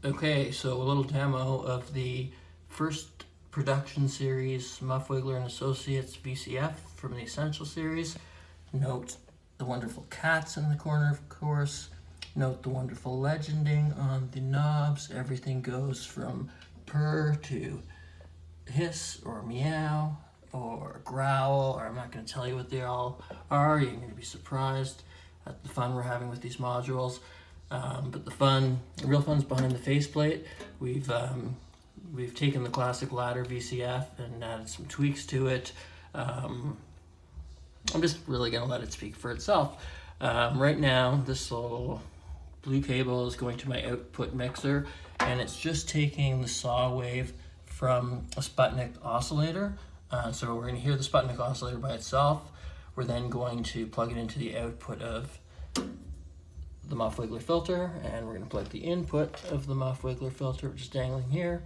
Okay, so a little demo of the first production series, Muffwiggler Associates Vcf from the Essential series. Note the wonderful cats in the corner, of course. Note the wonderful legending on the knobs. Everything goes from purr to hiss or meow or growl, or I'm not going to tell you what they all are. You're going to be surprised at the fun we're having with these modules. But the real fun's behind the faceplate. We've taken the classic ladder VCF and added some tweaks to it. I'm just really gonna let it speak for itself. Right now, this little blue cable is going to my output mixer, and it's just taking the saw wave from a Sputnik oscillator. So we're gonna hear the Sputnik oscillator by itself. We're then going to plug it into the output of the Muffwiggler filter, and we're going to plug the input of the Muffwiggler filter, which is dangling here,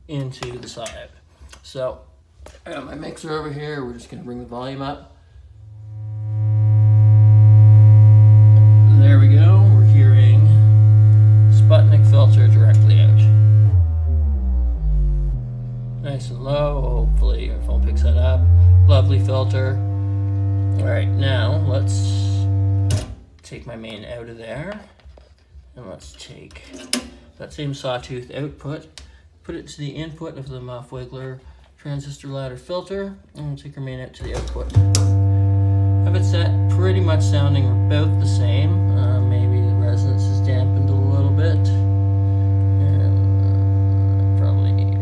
into the saw out. So I got my mixer over here. We're just going to bring the volume up. There we go. We're hearing Sputnik filter directly out. Nice and low. Hopefully your phone picks that up. Lovely filter. All right, now let's take my main out of there, and let's take that same sawtooth output, put it to the input of the Muffwiggler transistor ladder filter, and we'll take our main out to the output. Have it set pretty much sounding about the same. Maybe the resonance is dampened a little bit. Probably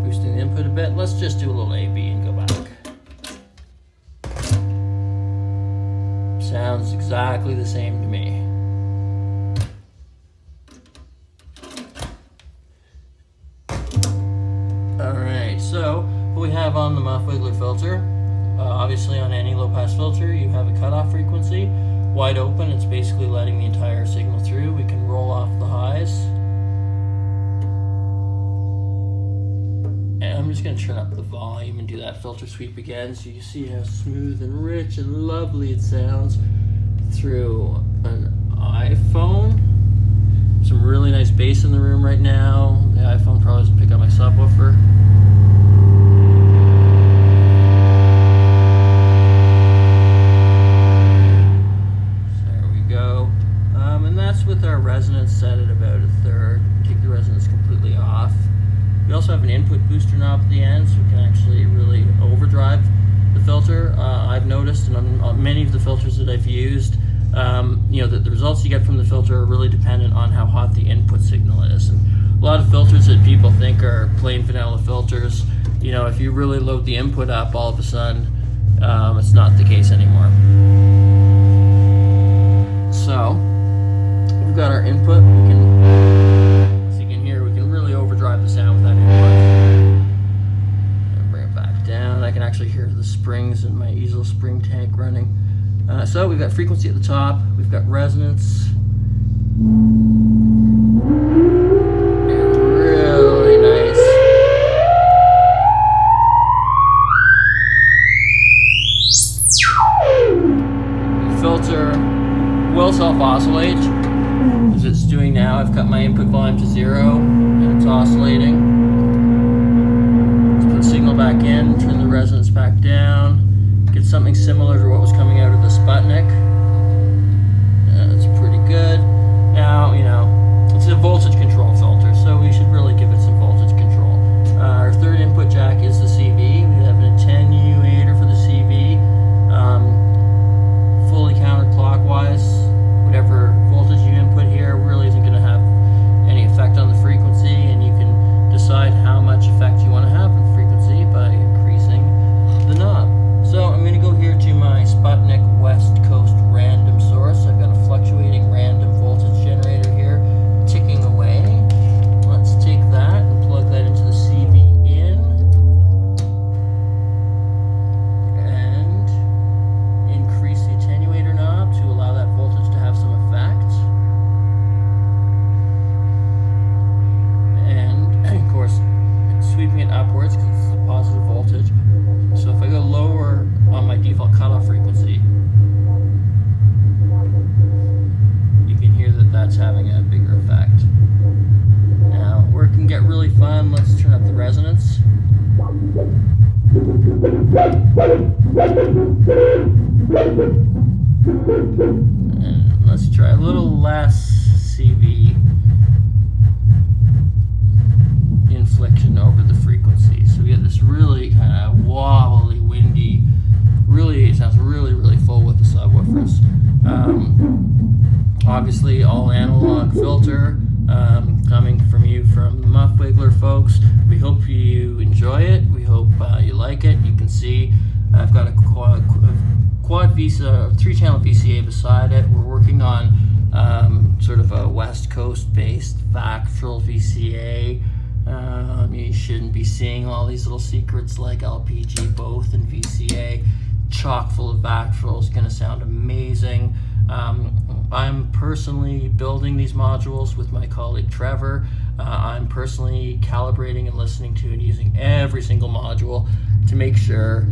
boosting the input a bit. Let's just do a little A-B and go back. Sounds exactly the same to me. Alright, so what we have on the Muffwiggler filter, obviously on any low-pass filter you have a cutoff frequency. Wide open, it's basically letting the entire signal through. We can roll off the highs. And I'm just going to turn up the volume and do that filter sweep again so you see how smooth and rich and lovely it sounds through an iPhone. Some really nice bass in the room right now. The iPhone probably doesn't pick up my subwoofer. There we go. And that's with our resonance set at about a third. Take the resonance completely off. We also have an input booster knob at the end, so we can actually really overdrive the filter. I've noticed, and on many of the filters that I've used, that the results you get from the filter are really dependent on how hot the input signal is. And a lot of filters that people think are plain vanilla filters, if you really load the input up, all of a sudden, it's not the case anymore. So we've got our input. Overdrive the sound with that input. And bring it back down. I can actually hear the springs in my easel spring tank running. So we've got frequency at the top, we've got resonance. And really nice. The filter will self-oscillate, as it's doing now. I've cut my input volume to 0. It's oscillating. Let's put the signal back in, turn the resonance back down, get something similar to what was coming out of the Sputnik. That's pretty good. Now, it's a voltage control filter, so we should really give it some voltage control. Our third input jack is the CV. We have an attenuator for the CV, fully counterclockwise. Whatever voltage you input here really isn't going to have any effect on the frequency, and you can decide how much effect you want to have on frequency by increasing the knob. So I'm going to go here to my Sputnik West Coast random source. I've got a fluctuating random voltage generator here ticking away. Let's take that and plug that into the CV in and increase the attenuator knob to allow that voltage to have some effect. Of course, sweeping it upwards because it's a positive voltage. So if I go lower on my default cutoff frequency, you can hear that that's having a bigger effect. Now fun. Let's turn up the resonance. And let's try a little less CV inflection over the frequency. So we get this really kind of wobbly, windy, really, it sounds really, really full with the subwoofers. Obviously all analog filter, coming from you from the Muffwiggler folks. We hope you enjoy it. We hope you like it. You can see I've got a quad VCA, 3-channel VCA beside it. We're working on sort of a West Coast based Vactral VCA. You shouldn't be seeing all these little secrets like LPG both and VCA. Chock full of Vactrals, going to sound amazing. I'm personally building these modules with my colleague Trevor. I'm personally calibrating and listening to and using every single module to make sure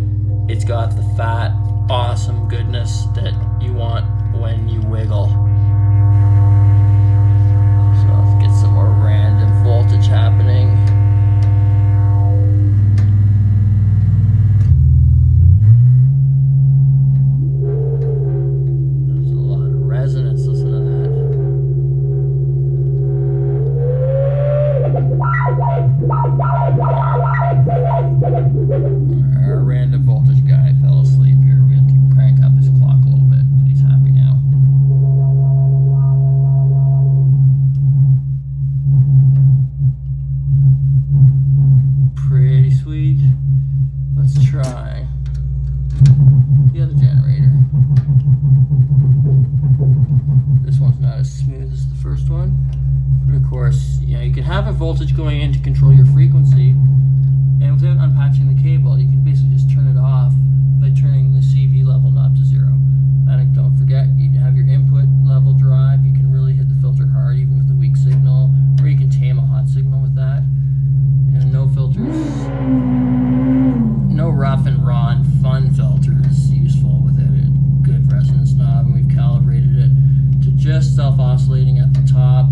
it's got the fat, awesome goodness that you want when you wiggle. So let's get some more random voltage happening. Our random voltage guy fell asleep here. We have to crank up his clock a little bit, but he's happy now. Pretty sweet. Let's try the other generator. This one's not as smooth as the first one, but of course, you can have a voltage going in to control your frequency. And without unpatching the cable, you can basically just turn it off by turning the CV level knob to 0. And don't forget, you have your input level drive. You can really hit the filter hard even with a weak signal, or you can tame a hot signal with that. And no filters, no rough and raw and fun filter is useful with a good resonance knob. And we've calibrated it to just self-oscillating at the top.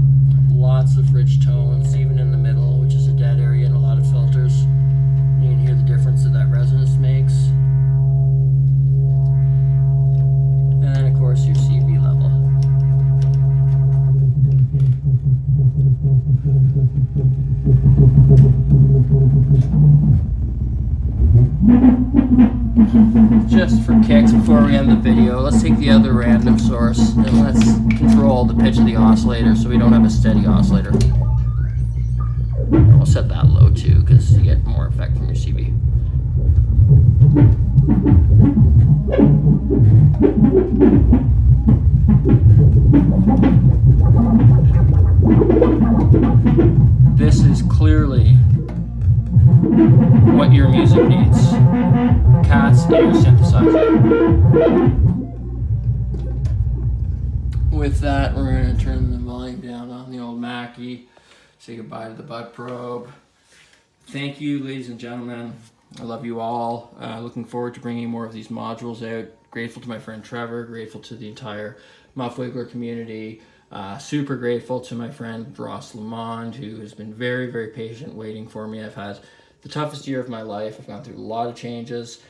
Lots of rich tones, even in the middle, which is a dead area in a lot of filters. You can hear the difference that resonance makes. And then, of course, your CV level. Just for kicks, before we end the video, let's take the other random source and let's control the pitch of the oscillator so we don't have a steady oscillator. We'll set that low too because you get more effect from your CV. This is clearly what your music needs. Cats and your synthesizer. With that, we're going to turn the volume down on the old Mackie. Say goodbye to the butt probe. Thank you, ladies and gentlemen. I love you all. Looking forward to bringing more of these modules out. Grateful to my friend Trevor. Grateful to the entire Muffwiggler community. Super grateful to my friend Ross Lamond, who has been very, very patient waiting for me. I've had the toughest year of my life. I've gone through a lot of changes.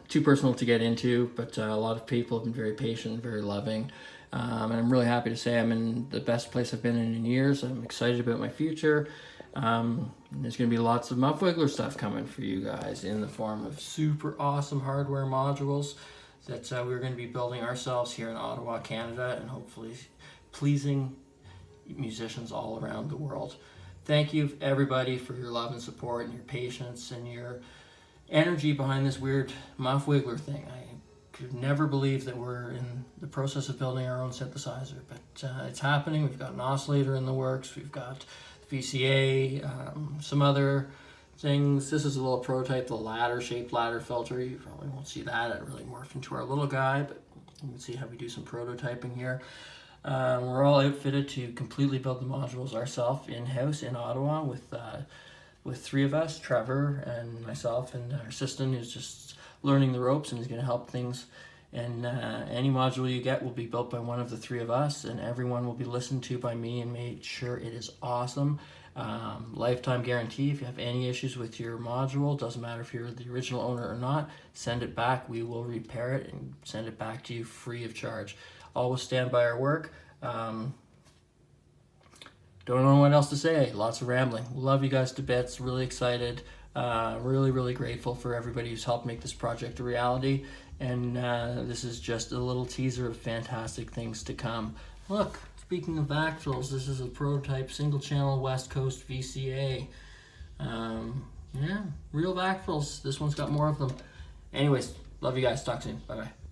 Too personal to get into, but a lot of people have been very patient, very loving. And I'm really happy to say I'm in the best place I've been in years. I'm excited about my future. There's going to be lots of Muffwiggler stuff coming for you guys in the form of super awesome hardware modules that we're going to be building ourselves here in Ottawa, Canada, and hopefully pleasing musicians all around the world. Thank you, everybody, for your love and support and your patience and your energy behind this weird Muffwiggler thing. I could never believe that we're in the process of building our own synthesizer, but it's happening. We've got an oscillator in the works. We've got the VCA, some other things. This is a little prototype, the shaped ladder filter. You probably won't see that. It really morphed into our little guy, but you can see how we do some prototyping here. We're all outfitted to completely build the modules ourselves in-house in Ottawa with three of us, Trevor and myself and our assistant, who's just learning the ropes and is going to help things And any module you get will be built by one of the three of us, and everyone will be listened to by me and made sure it is awesome. Lifetime guarantee. If you have any issues with your module, doesn't matter if you're the original owner or not, send it back. We will repair it and send it back to you free of charge. Always stand by our work. Don't know what else to say. Lots of rambling. Love you guys to bits. Really excited. Really grateful for everybody who's helped make this project a reality. And this is just a little teaser of fantastic things to come. Look, speaking of Vactrals, this is a prototype single channel West Coast VCA. Yeah, real Vactrals. This one's got more of them. Anyways, love you guys. Talk soon. Bye bye.